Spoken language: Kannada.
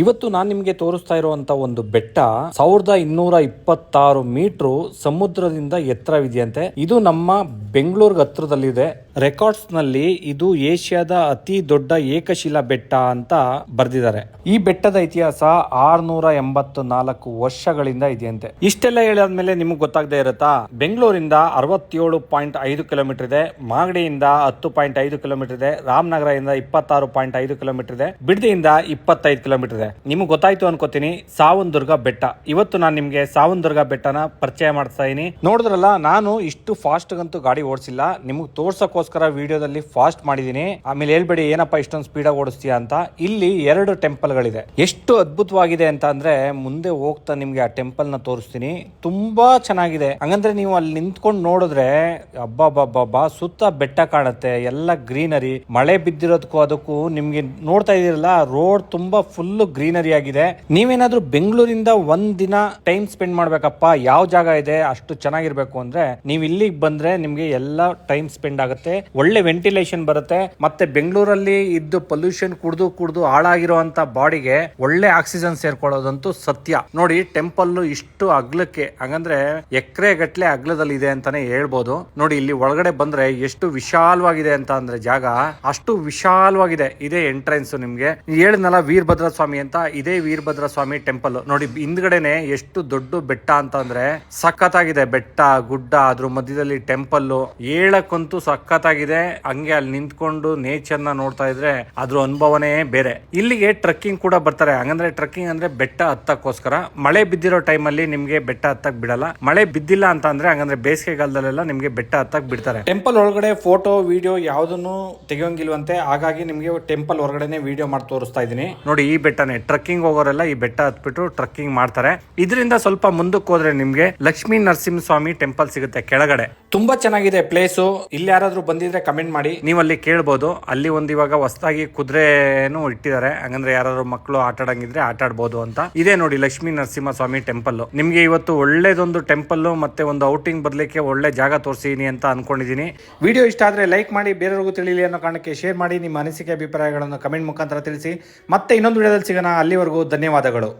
ಇವತ್ತು ನಾನು ನಿಮಗೆ ತೋರಿಸ್ತಾ ಇರುವಂತ ಒಂದು ಬೆಟ್ಟ 1226 ಮೀಟರ್ ಸಮುದ್ರದಿಂದ ಎತ್ತರವಿದೆಯಂತೆ. ಇದು ನಮ್ಮ ಬೆಂಗಳೂರಿಗೆ ಹತ್ರದಲ್ಲಿದೆ. ರೆಕಾರ್ಡ್ಸ್ ನಲ್ಲಿ ಇದು ಏಷ್ಯಾದ ಅತಿ ದೊಡ್ಡ ಏಕಶಿಲಾ ಬೆಟ್ಟ ಅಂತ ಬರೆದಿದ್ದಾರೆ. ಈ ಬೆಟ್ಟದ ಇತಿಹಾಸ 684 ವರ್ಷಗಳಿಂದ ಇದೆಯಂತೆ. ಇಷ್ಟೆಲ್ಲ ಹೇಳಿದ್ಮೇಲೆ ನಿಮ್ಗೆ ಗೊತ್ತಾಗದೇ ಇರುತ್ತಾ, ಬೆಂಗಳೂರಿಂದ 67.5 ಕಿಲೋಮೀಟರ್ ಇದೆ, ಮಾಗಡಿಯಿಂದ 10.5 ಕಿಲೋಮೀಟರ್ ಇದೆ, ರಾಮನಗರದಿಂದ 26.5 ಕಿಲೋಮೀಟರ್ ಇದೆ, ಬಿಡದಿಯಿಂದ 25 ಕಿಲೋಮೀಟರ್ ಇದೆ. ನಿಮ್ಗೆ ಗೊತ್ತಾಯ್ತು ಅನ್ಕೋತೀನಿ. ಸಾವನದುರ್ಗ ಬೆಟ್ಟ. ಇವತ್ತು ನಾನು ನಿಮ್ಗೆ ಸಾವನದುರ್ಗ ಬೆಟ್ಟನ ಪರಿಚಯ ಮಾಡ್ತಾ ಇದೀನಿ. ನೋಡಿದ್ರಲ್ಲ, ನಾನು ಇಷ್ಟು ಫಾಸ್ಟ್ ಗಂತೂ ಗಾಡಿ ಓಡಿಸಿಲ್ಲ, ನಿಮ್ಗೆ ತೋರ್ಸಕ್ಕೋಸ್ಕರ ವಿಡಿಯೋದಲ್ಲಿ ಫಾಸ್ಟ್ ಮಾಡಿದೀನಿ. ಆಮೇಲೆ ಹೇಳ್ಬೇಡಿ ಏನಪ್ಪಾ ಇಷ್ಟೊಂದು ಸ್ಪೀಡಾಗಿ ಓಡಿಸ್ತೀಯ ಅಂತ. ಇಲ್ಲಿ 2 ಟೆಂಪಲ್ ಗಳಿದೆ. ಎಷ್ಟು ಅದ್ಭುತವಾಗಿದೆ ಅಂತ ಅಂದ್ರೆ, ಮುಂದೆ ಹೋಗ್ತಾ ನಿಮ್ಗೆ ಆ ಟೆಂಪಲ್ ನ ತೋರಿಸ್ತೀನಿ. ತುಂಬಾ ಚೆನ್ನಾಗಿದೆ. ಹಂಗಂದ್ರೆ ನೀವು ಅಲ್ಲಿ ನಿಂತ್ಕೊಂಡು ನೋಡಿದ್ರೆ ಅಬ್ಬಾ ಸುತ್ತ ಬೆಟ್ಟ ಕಾಣುತ್ತೆ, ಎಲ್ಲ ಗ್ರೀನರಿ. ಮಳೆ ಬಿದ್ದಿರೋದಕ್ಕೂ ಅದಕ್ಕೂ ನಿಮ್ಗೆ ನೋಡ್ತಾ ಇದೀರಲ್ಲ, ರೋಡ್ ತುಂಬಾ ಫುಲ್ ಗ್ರೀನರಿ ಆಗಿದೆ. ನೀವೇನಾದ್ರೂ ಬೆಂಗಳೂರಿಂದ ಒಂದ್ ದಿನ ಟೈಮ್ ಸ್ಪೆಂಡ್ ಮಾಡ್ಬೇಕಪ್ಪ, ಯಾವ ಜಾಗ ಇದೆ ಅಷ್ಟು ಚೆನ್ನಾಗಿರ್ಬೇಕು ಅಂದ್ರೆ ನೀವು ಇಲ್ಲಿಗೆ ಬಂದ್ರೆ ನಿಮ್ಗೆ ಎಲ್ಲ ಟೈಮ್ ಸ್ಪೆಂಡ್ ಆಗುತ್ತೆ. ಒಳ್ಳೆ ವೆಂಟಿಲೇಷನ್ ಬರುತ್ತೆ. ಮತ್ತೆ ಬೆಂಗಳೂರಲ್ಲಿ ಇದ್ದು ಪೊಲ್ಯೂಷನ್ ಕುಡ್ದು ಹಾಳಾಗಿರುವಂತ ಬಾಡಿಗೆ ಒಳ್ಳೆ ಆಕ್ಸಿಜನ್ ಸೇರ್ಕೊಳ್ಳೋದಂತೂ ಸತ್ಯ. ನೋಡಿ, ಟೆಂಪಲ್ ಇಷ್ಟು ಅಗ್ಲಕ್ಕೆ, ಹಂಗಂದ್ರೆ ಎಕರೆ ಗಟ್ಲೆ ಅಗ್ಲದಲ್ಲಿ ಇದೆ ಅಂತಾನೆ ಹೇಳ್ಬೋದು. ನೋಡಿ, ಇಲ್ಲಿ ಒಳಗಡೆ ಬಂದ್ರೆ ಎಷ್ಟು ವಿಶಾಲವಾಗಿದೆ ಅಂತ ಅಂದ್ರೆ ಜಾಗ ಅಷ್ಟು ವಿಶಾಲವಾಗಿದೆ. ಇದೇ ಎಂಟ್ರೆನ್ಸ್. ನಿಮ್ಗೆ ಹೇಳಿದ್ನಲ್ಲ ವೀರಭದ್ರ ಸ್ವಾಮಿ ಅಂತ, ಇದೇ ವೀರಭದ್ರ ಸ್ವಾಮಿ ಟೆಂಪಲ್. ನೋಡಿ, ಹಿಂದ್ಗಡೆನೆ ಎಷ್ಟು ದೊಡ್ಡ ಬೆಟ್ಟ ಅಂತ ಅಂದ್ರೆ ಸಖತ್ತಾಗಿದೆ. ಬೆಟ್ಟ ಗುಡ್ಡ, ಅದ್ರ ಮಧ್ಯದಲ್ಲಿ ಟೆಂಪಲ್, ಹೇಳಕ್ಕಂತೂ ಸಖತ್ತಾಗಿದೆ. ಹಂಗೆ ಅಲ್ಲಿ ನಿಂತ್ಕೊಂಡು ನೇಚರ್ ನ ನೋಡ್ತಾ ಇದ್ರೆ ಅದ್ರ ಅನುಭವನೇ ಬೇರೆ. ಇಲ್ಲಿಗೆ ಟ್ರೆಕ್ಕಿಂಗ್ ಕೂಡ ಬರ್ತಾರೆ. ಹಂಗಂದ್ರೆ ಟ್ರೆಕ್ಕಿಂಗ್ ಅಂದ್ರೆ ಬೆಟ್ಟ ಹತ್ತಕ್ಕೋಸ್ಕರ. ಮಳೆ ಬಿದ್ದಿರೋ ಟೈಮ್ ಅಲ್ಲಿ ನಿಮ್ಗೆ ಬೆಟ್ಟ ಹತ್ತಕ್ ಬಿಡಲ್ಲ. ಮಳೆ ಬಿದ್ದಿಲ್ಲ ಅಂತ ಅಂದ್ರೆ, ಹಂಗಂದ್ರೆ ಬೇಸಿಗೆಗಾಲದಲ್ಲೆಲ್ಲ ನಿಮ್ಗೆ ಬೆಟ್ಟ ಹತ್ತಕ್ ಬಿಡ್ತಾರೆ. ಟೆಂಪಲ್ ಒಳಗಡೆ ಫೋಟೋ ವಿಡಿಯೋ ಯಾವ್ದನ್ನು ತೆಗಿಯೋಂಗಿಲ್ವಂತೆ. ಹಾಗಾಗಿ ನಿಮ್ಗೆ ಟೆಂಪಲ್ ಹೊರಗಡೆನೆ ವಿಡಿಯೋ ಮಾಡಿ ತೋರಿಸ್ತಾ ಇದೀನಿ. ನೋಡಿ, ಈ ಬೆಟ್ಟನೇ ಟ್ರೆಕ್ಕಿಂಗ್ ಹೋಗೋರೆಲ್ಲ ಈ ಬೆಟ್ಟ ಹತ್ಬಿಟ್ಟು ಟ್ರೆಕ್ಕಿಂಗ್ ಮಾಡ್ತಾರೆ. ಇದರಿಂದ ಸ್ವಲ್ಪ ಮುಂದಕ್ಕೆ ಹೋದ್ರೆ ನಿಮ್ಗೆ ಲಕ್ಷ್ಮೀ ನರಸಿಂಹ ಸ್ವಾಮಿ ಟೆಂಪಲ್ ಸಿಗುತ್ತೆ ಕೆಳಗಡೆ. ತುಂಬಾ ಚೆನ್ನಾಗಿದೆ ಪ್ಲೇಸು. ಇಲ್ಲಿ ಯಾರಾದ್ರೂ ಬಂದಿದ್ರೆ ಕಮೆಂಟ್ ಮಾಡಿ, ನೀವು ಅಲ್ಲಿ ಕೇಳ್ಬೋದು. ಅಲ್ಲಿ ಒಂದು ಇವಾಗ ಹೊಸದಾಗಿ ಕುದುರೆನೂ ಇಟ್ಟಿದ್ದಾರೆ. ಹಂಗಂದ್ರೆ ಯಾರಾದ್ರೂ ಮಕ್ಕಳು ಆಟ ಆಡಂಗಿದ್ರೆ ಆಟ ಆಡ್ಬೋದು ಅಂತ. ಇದೇ ನೋಡಿ ಲಕ್ಷ್ಮೀ ನರಸಿಂಹ ಸ್ವಾಮಿ ಟೆಂಪಲ್. ನಿಮ್ಗೆ ಇವತ್ತು ಒಳ್ಳೇದೊಂದು ಟೆಂಪಲ್ ಮತ್ತೆ ಒಂದು ಔಟಿಂಗ್ ಬರ್ಲಿಕ್ಕೆ ಒಳ್ಳೆ ಜಾಗ ತೋರಿಸಿದೀನಿ ಅಂತ ಅನ್ಕೊಂಡಿದೀನಿ. ವಿಡಿಯೋ ಇಷ್ಟ ಆದ್ರೆ ಲೈಕ್ ಮಾಡಿ, ಬೇರೆಯವ್ರಿಗೂ ತಿಳಿಲಿ ಅನ್ನೋ ಕಾರಣಕ್ಕೆ ಶೇರ್ ಮಾಡಿ. ನಿಮ್ಮ ಅನಿಸಿಕೆ ಅಭಿಪ್ರಾಯಗಳನ್ನು ಕಮೆಂಟ್ ಮುಖಾಂತರ ತಿಳಿಸಿ. ಮತ್ತೆ ಇನ್ನೊಂದು ವಿಡಿಯೋದಲ್ಲಿ ಸಿಗೋಣ. ಅಲ್ಲಿವರೆಗೂ ಧನ್ಯವಾದಗಳು.